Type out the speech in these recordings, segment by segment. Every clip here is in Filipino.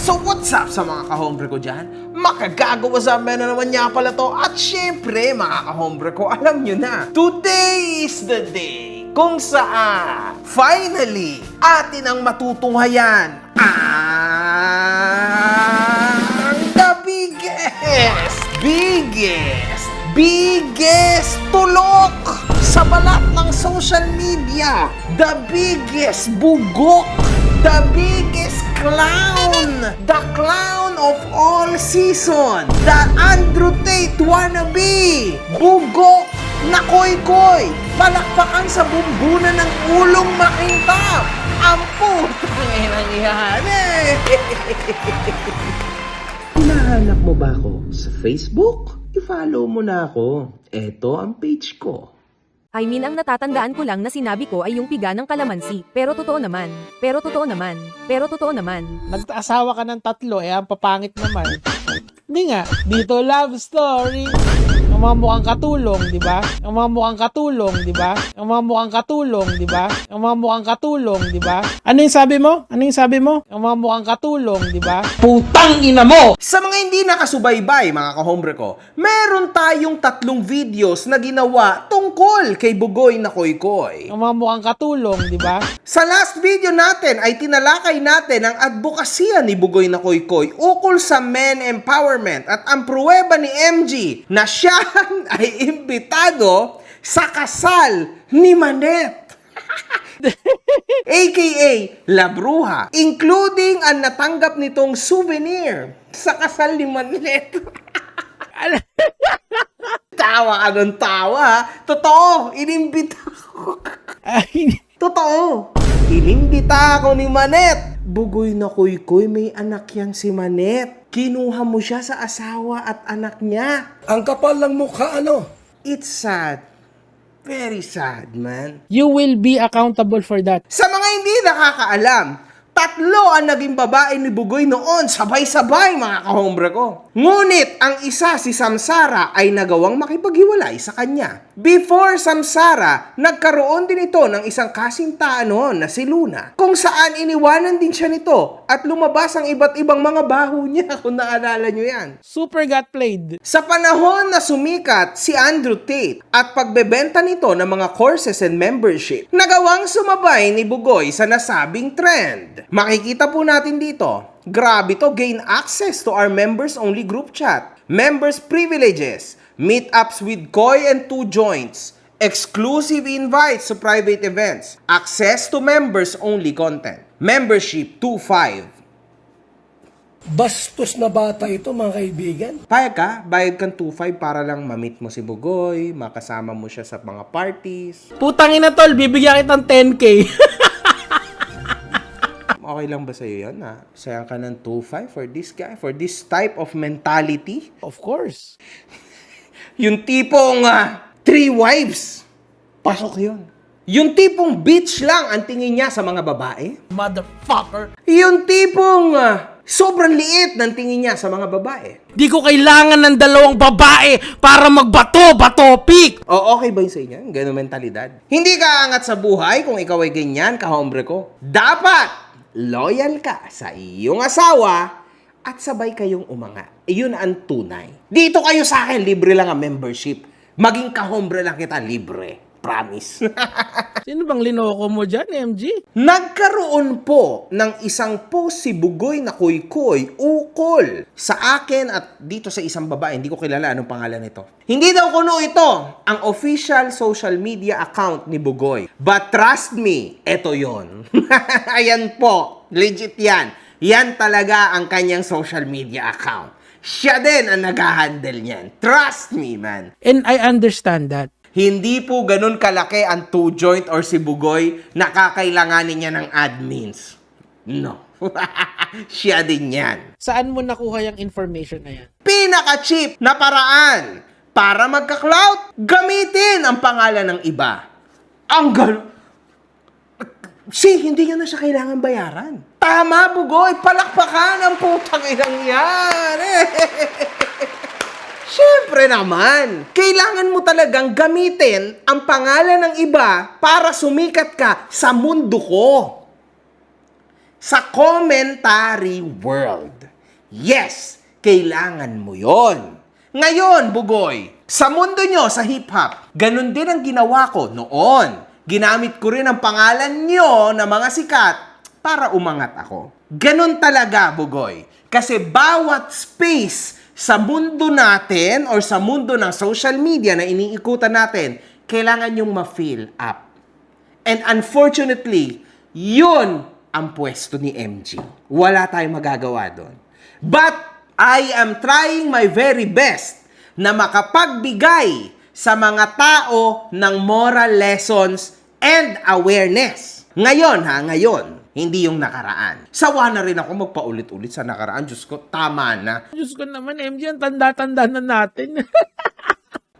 So what's up sa mga kahombre ko dyan? Makagagawa sa amin na naman niya pala to. At syempre mga kahombre ko, alam nyo na, today is the day kung saan finally atin ang matutunghayan ang the biggest tulok sa balat ng social media, the biggest bugok, the biggest clown, the clown of all season, the Andrew Tate wannabe, bugok na koy-koy, palakpakan sa bumbunan ng ulong makintab, ang putang inang iyan. Hinahanap mo ba ako sa Facebook? I-follow mo na ako. Eto ang page ko. I mean, ang natatandaan ko lang na sinabi ko ay yung piga ng kalamansi. Pero totoo naman. Nagtaasawa ka ng 3, ang papangit naman. Hindi nga, dito love story. Ang mga mukhang katulong, di ba? Ang mga mukhang katulong, di ba? Ang mga mukhang katulong, di ba? Ang mga mukhang katulong, di ba? Ano yung sabi mo? Ang mga mukhang katulong, di ba? Putang ina mo! Sa mga hindi nakasubaybay, mga kahombre ko, meron tayong 3 videos na ginawa tungkol kay Bugoy na Koy-Koy. Ang mga mukhang katulong, di ba? Sa last video natin ay tinalakay natin ang advokasya ni Bugoy na Koy-Koy ukol sa men empowerment at ang pruweba ni MG na siya ay imbitado sa kasal ni Manette. AKA La Bruja, including ang natanggap nitong souvenir sa kasal ni Manette. Tawa ka ng tawa. Totoo, inimbita ko. Totoo, inimbita ako ni Manette. Bugoy na Koy-Koy, may anak yan si Manette. Kinuha mo siya sa asawa at anak niya. Ang kapal ng mukha, ano? It's sad. Very sad, man. You will be accountable for that. Sa mga hindi nakakaalam, 3 ang naging babae ni Bugoy noon, sabay-sabay mga kahombre ko. Ngunit ang isa, si Samsara, ay nagawang makipaghiwalay sa kanya. Before Samsara, nagkaroon din ito ng isang kasintahan noon na si Luna, kung saan iniwanan din siya nito at lumabas ang iba't ibang mga baho niya, kung naalala nyo yan. Super got played. Sa panahon na sumikat si Andrew Tate at pagbebenta nito ng mga courses and membership, nagawang sumabay ni Bugoy sa nasabing trend. Makikita po natin dito, grabe to, gain access to our members-only group chat, members privileges, meetups with Koy and 2 joints, exclusive invites to private events, access to members-only content, membership 2.5. Bastos na bata ito, mga kaibigan. Payag ka, bayad kang 2.5 para lang ma-meet mo si Bugoy, makasama mo siya sa mga parties. Putang ina tol, bibigyan kitang 10K. Okay lang ba sa'yo yan, ha? Sayang ka ng 2.5 for this guy, for this type of mentality? Of course. Yung tipong 3 wives, pasok yun. Yung tipong bitch lang ang tingin niya sa mga babae. Motherfucker. Yung tipong sobrang liit ng tingin niya sa mga babae. Di ko kailangan ng 2 babae para magbato-pick. O okay ba yun sa inyo? Ganun mentalidad. Hindi ka angat sa buhay kung ikaw ay ganyan, kahombre ko. Dapat loyal ka sa iyong asawa at sabay kayong umanga. Iyon ang tunay. Dito kayo sa akin, libre lang ang membership. Maging kahombre lang kita, libre. Promise. Sino bang linoko mo dyan, MG? Nagkaroon po ng isang post si Bugoy na Koy-Koy ukol sa akin at dito sa isang babae. Hindi ko kilala anong pangalan nito. Hindi daw kuno ito ang official social media account ni Bugoy. But trust me, eto yon. Ayan po, legit yan. Yan talaga ang kanyang social media account. Siya din ang nag-handle niyan. Trust me, man. And I understand that. Hindi po ganun kalaki ang 2 joint or si Bugoy na kakailanganin niya ng admins. No. Siya din yan. Saan mo nakuha yung information na yan? Pinaka-cheap na paraan para magka-clout, gamitin ang pangalan ng iba. Ang hindi niya na siya kailangan bayaran. Tama, Bugoy. Palakpakan ang putang inang yan. Siyempre naman, kailangan mo talagang gamitin ang pangalan ng iba para sumikat ka sa mundo ko. sa commentary world. Yes, kailangan mo yon. Ngayon, Bugoy, sa mundo nyo, sa hip-hop, ganun din ang ginawa ko noon. Ginamit ko rin ang pangalan nyo na mga sikat para umangat ako. Ganun talaga, Bugoy. Kasi bawat space sa mundo natin or sa mundo ng social media na iniikutan natin, kailangan yung ma-fill up. And unfortunately, yun ang pwesto ni MG. Wala tayong magagawa doon. But I am trying my very best na makapagbigay sa mga tao ng moral lessons and awareness. Ngayon ngayon. Hindi yung nakaraan. Sawa na rin ako magpaulit-ulit sa nakaraan. Diyos ko, tama na. Diyos ko naman, MJ, ang tanda-tanda na natin.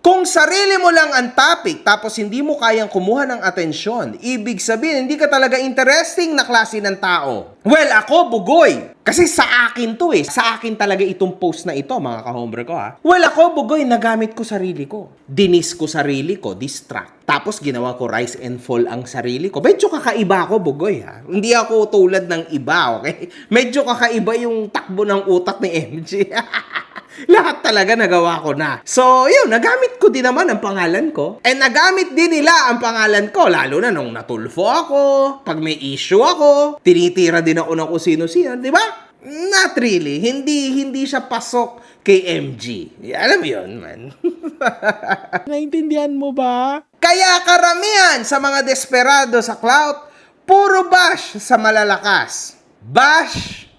Kung sarili mo lang ang topic tapos hindi mo kayang kumuha ng atensyon, ibig sabihin hindi ka talaga interesting na klase ng tao. Well, ako, Bugoy. Kasi sa akin to eh. Sa akin talaga itong post na ito, mga kahombre ko ha. Well, ako, Bugoy, nagamit ko sarili ko. Dinis ko sarili ko, distract. Tapos ginawa ko rise and fall ang sarili ko. Medyo kakaiba ako, Bugoy ha. Hindi ako tulad ng iba, okay? Medyo kakaiba yung takbo ng utak ni MJ. Lahat talaga nagawa ko na. So, yun, nagamit ko din naman ang pangalan ko. And nagamit din nila ang pangalan ko, lalo na nung natulfo ako, pag may issue ako, tinitira din ako ng kung sino-sino, di ba? Not really. Hindi siya pasok kay MG. Alam mo yun, man. Naintindihan mo ba? Kaya karamihan sa mga desperado sa clout, puro bash sa malalakas. Bash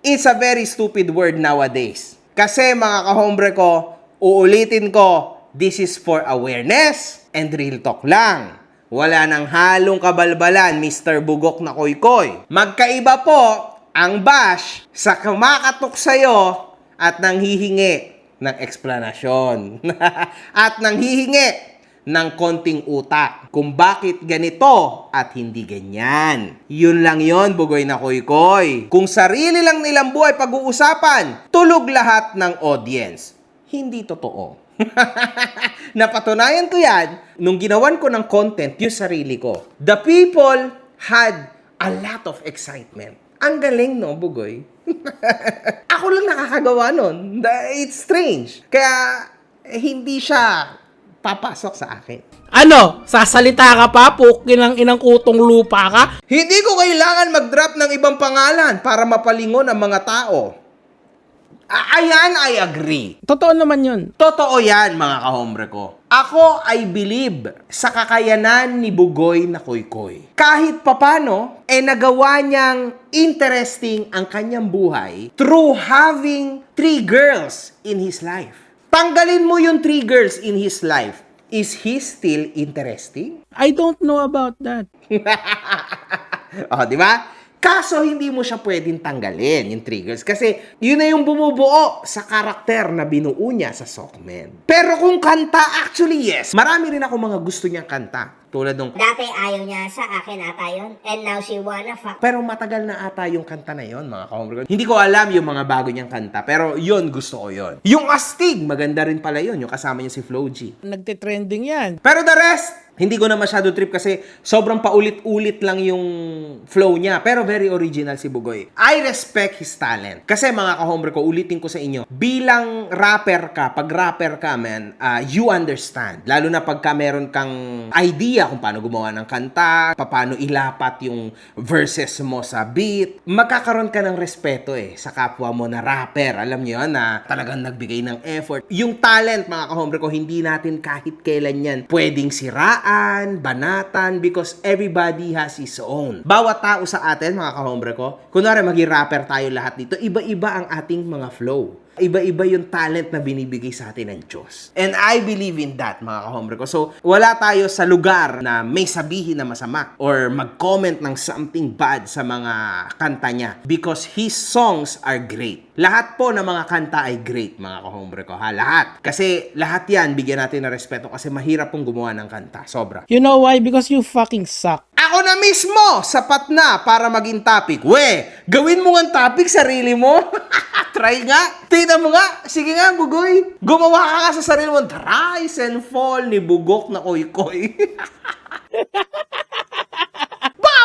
is a very stupid word nowadays. Kasi mga kahombre ko, uulitin ko, this is for awareness and real talk lang. Wala nang halong kabalbalan, Mr. Bugok na koy-koy. Magkaiba po ang bash sa kumakatok sa'yo at nanghihingi ng eksplanasyon. At nanghihingi ng konting utak kung bakit ganito at hindi ganyan. Yun lang yon, Bugoy na koy-koy. Kung sarili lang nilang buhay pag-uusapan, tulog lahat ng audience. Hindi totoo. Napatunayan ko yan nung ginawan ko ng content yung sarili ko. The people had a lot of excitement. Ang galing, no, Bugoy? Ako lang nakakagawa nun. It's strange. Kaya, hindi siya papasok sa akin. Ano? Sasalita ka pa? Pukin ang inang kutong lupa ka? Hindi ko kailangan mag-drop ng ibang pangalan para mapalingon ang mga tao. Ayan, I agree. Totoo naman yun. Totoo yan, mga kahombre ko. Ako I believe sa kakayanan ni Bugoy na koy-koy. Kahit papano, nagawa niyang interesting ang kanyang buhay through having 3 girls in his life. Tanggalin mo yung 3 girls in his life. Is he still interesting? I don't know about that. Oh, di ba? Kaso hindi mo siya pwedeng tanggalin, yung triggers. Kasi yun na yung bumubuo sa karakter na binuo niya sa Sockman. Pero kung kanta, actually yes. Marami rin ako mga gusto niyang kanta. Tulad nung, Dati ayaw niya sa akin ata yun. And now she wanna fuck. pero matagal na ata yung kanta na yon, mga kahombre ko. Hindi ko alam yung mga bago niyang kanta. Pero yun, gusto ko yun. Yung Astig, maganda rin pala yun. Yung kasama niya si Flo G. Nagte-trending yan. Pero the rest, hindi ko na masyado trip kasi sobrang paulit-ulit lang yung flow niya. Pero very original si Bugoy. I respect his talent. Kasi mga kahombre ko, ulitin ko sa inyo, bilang rapper ka, pag rapper ka, man, you understand. Lalo na pagka meron kang idea kung paano gumawa ng kanta, paano ilapat yung verses mo sa beat, magkakaroon ka ng respeto sa kapwa mo na rapper. Alam niyo yun, na talagang nagbigay ng effort. Yung talent, mga kahombre ko, hindi natin kahit kailan yan pwedeng siraan, banatan, because everybody has his own. Bawat tao sa atin, mga kahombre ko, kunwari maging rapper tayo lahat dito, iba-iba ang ating mga flow. Iba-iba yung talent na binibigay sa atin ng Diyos. And I believe in that, mga kahombre ko. So, wala tayo sa lugar na may sabihin na masama or mag-comment ng something bad sa mga kanta niya because his songs are great. Lahat po ng mga kanta ay great, mga kahombre ko, ha? Lahat. Kasi lahat yan, bigyan natin ng respeto kasi mahirap pong gumawa ng kanta. Sobra. You know why? Because you fucking suck. Ako na mismo, sapat na para maging topic. We, gawin mo ang topic, sarili mo. Try nga. Tingnan mo nga. Sige nga, Bugoy. Gumawa ka nga sa sarili mo. Rise and fall ni Bugok na koy-koy.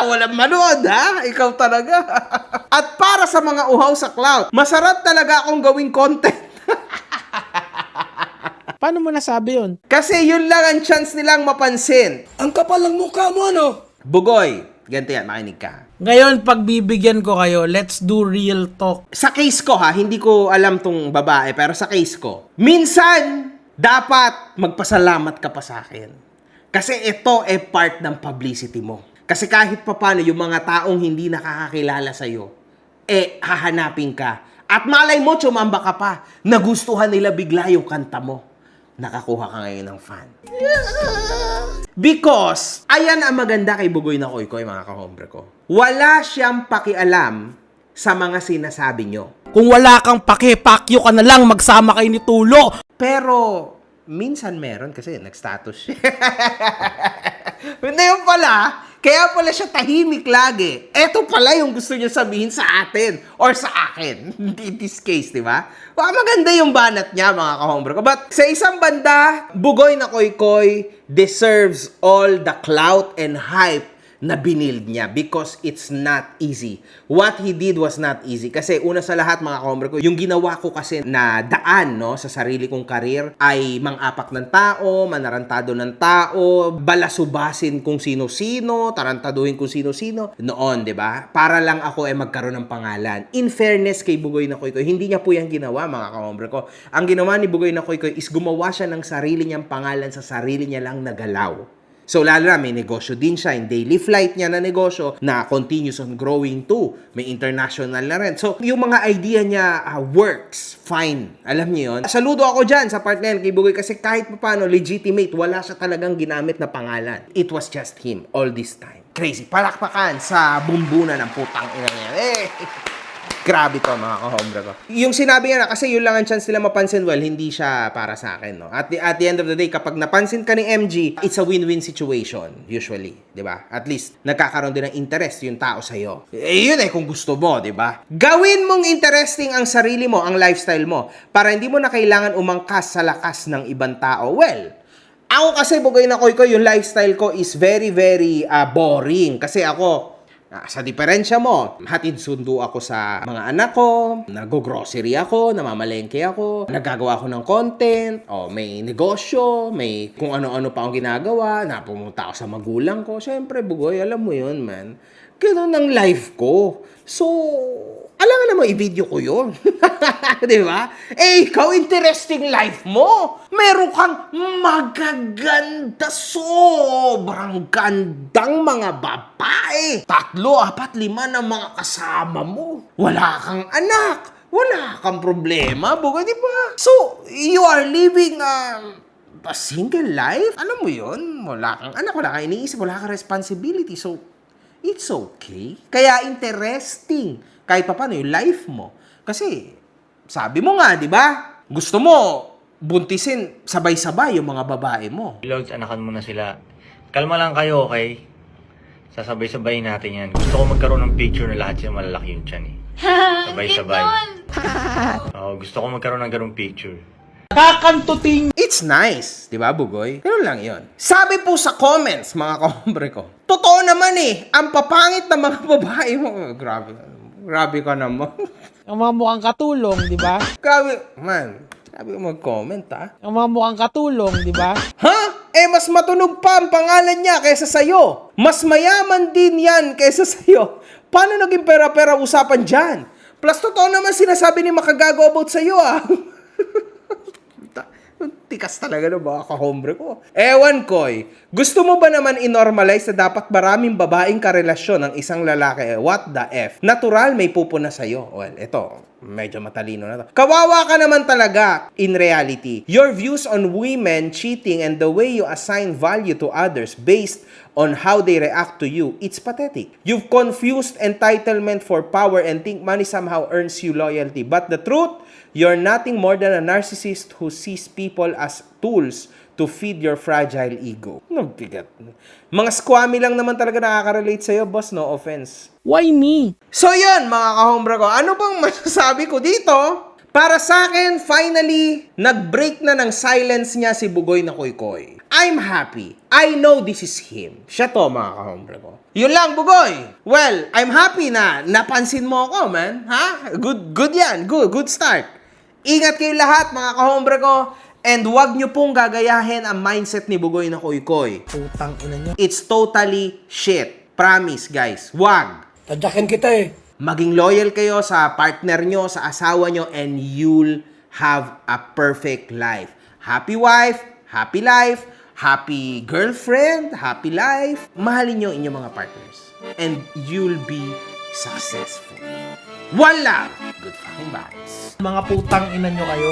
Walang manood ha? Ikaw talaga. At para sa mga uhaw sa clout, masarap talaga akong gawing content. Paano mo nasabi yun? Kasi yun lang ang chance nilang mapansin. Ang kapal ng mukha mo, ano? Bugoy, ganito yan, makinig ka. Ngayon, pagbibigyan ko kayo, let's do real talk. Sa case ko ha, hindi ko alam tong babae, pero sa case ko, minsan, dapat magpasalamat ka pa sa akin. Kasi ito ay part ng publicity mo. Kasi kahit papano yung mga taong hindi nakakakilala sa'yo, hahanapin ka. At malay mo, tsumamba ka pa. Nagustuhan nila bigla yung kanta mo. Nakakuha ka ngayon ng fan. Because, ayan ang maganda kay Bugoy na Koykoy, mga kahombre ko. Wala siyang pakialam sa mga sinasabi nyo. Kung wala kang pakipakyo ka na lang, magsama kayo ni Tulo. Pero, minsan meron kasi nag-status siya. Hindi yun pala, kaya pala siya tahimik lagi. Eto pala yung gusto niya sabihin sa atin or sa akin. In this case, di ba? Baka maganda yung banat niya, mga kahombre ko. But sa isang banda, Bugoy na Koykoy deserves all the clout and hype na binild niya because it's not easy. What he did was not easy. Kasi una sa lahat, mga kahombre ko, yung ginawa ko kasi na daan, no, sa sarili kong karir ay mang-apak ng tao, manarantado ng tao, balasubasin kung sino-sino, tarantaduhin kung sino-sino. Noon, di ba? Para lang ako ay magkaroon ng pangalan. In fairness kay Bugoy na Koykoy, hindi niya po yan ginawa, mga kahombre ko. Ang ginawa ni Bugoy na Koykoy is gumawa siya ng sarili niyang pangalan sa sarili niya lang na galaw. So, lalo na, may negosyo din siya. Yung daily flight niya na negosyo na continues on growing too. May international na rin. So, yung mga idea niya works. Fine. Alam niyo yun? Saludo ako dyan sa part na yan kay Bugoy kasi kahit paano legitimate, wala siya talagang ginamit na pangalan. It was just him all this time. Crazy. Palakpakan sa bumbuna ng putang ina niya. Grabe to, mga kahombre ko. Yung sinabi niya na, kasi yun lang ang chance nila mapansin, well, hindi siya para sa akin, no? At the end of the day, kapag napansin ka ni MG, it's a win-win situation, usually, di ba? At least, nagkakaroon din ng interest yung tao sa'yo. Yun kung gusto mo, di ba? Gawin mong interesting ang sarili mo, ang lifestyle mo, para hindi mo na kailangan umangkas sa lakas ng ibang tao. Well, ako kasi, Bugoy na Koykoy, yung lifestyle ko is very, very boring. Kasi ako, sa diferensya mo, hatid sundo ako sa mga anak ko, nag-grocery ako, namamalengke ako, naggagawa ako ng content, may negosyo, may kung ano-ano pa akong ginagawa, napumunta ako sa magulang ko. Siyempre, Bugoy, alam mo yun, man. Ganun ang life ko. So, alam mo, i-video ko yun. Di ba? Ikaw, interesting life mo. Meron kang magaganda, sobrang gandang mga babae. 3, 4, 5 na mga kasama mo. Wala kang anak. Wala kang problema, Bugoy, di ba? So, you are living a single life? Alam mo yun? Wala kang anak, wala kang iniisip, wala kang responsibility. So, it's okay. Kaya interesting. Kahit pa paano yung life mo. Kasi, sabi mo nga, di ba? Gusto mo, buntisin sabay-sabay yung mga babae mo. Lods, anakan mo na sila. Kalma lang kayo, okay? Sasabay-sabay natin yan. Gusto ko magkaroon ng picture na lahat sila malalaki yung tiyan eh. Sabay-sabay. Gusto ko magkaroon ng ganung picture. Kakantuting. It's nice, di ba, Bugoy? Ganun lang yon. Sabi po sa comments, mga kahombre ko, totoo naman ang papangit na mga babae mo. Grabe ka naman. Ang mga mukhang katulong, di ba? Grabe, man. Sabi ko mag-comment, ha? Ang mga mukhang katulong, di ba? Ha? Mas matunog pa ang pangalan niya kaysa sa'yo. Mas mayaman din yan kaysa sa'yo. Paano naging pera-pera usapan dyan? Plus, totoo naman sinasabi ni Makagago about sa'yo, Tikas talaga ng mga kahombre ko. Ewan ko'y, gusto mo ba naman inormalize na dapat maraming babaeng karelasyon ng isang lalaki? What the F? Natural, may pupuna sa'yo. Well, ito, medyo matalino na to. Kawawa ka naman talaga in reality. Your views on women cheating and the way you assign value to others based on how they react to you, it's pathetic. You've confused entitlement for power and think money somehow earns you loyalty. But the truth, you're nothing more than a narcissist who sees people as tools to feed your fragile ego. Bigat. Mga squammy lang naman talaga nakaka-relate sa'yo, boss. No offense. Why me? So yun, mga kahombre ko. Ano bang masasabi ko dito? Para sa akin, finally, nag-break na ng silence niya si Bugoy na Koykoy. I'm happy. I know this is him. Siya to, mga kahombre ko. Yun lang, Bugoy. Well, I'm happy na napansin mo ako, man. Ha? Good yan. Good start. Ingat kayo lahat, mga kahombre ko. And wag nyo pong gagayahin ang mindset ni Bugoy na Koykoy. Putang ina nyo. It's totally shit. Promise, guys. Wag. Tadyakin kita eh. Maging loyal kayo sa partner nyo, sa asawa nyo, and you'll have a perfect life. Happy wife, happy life, happy girlfriend, happy life. Mahalin nyo inyong mga partners. And you'll be successful. One love. Good fucking vibes. Mga putang ina nyo kayo.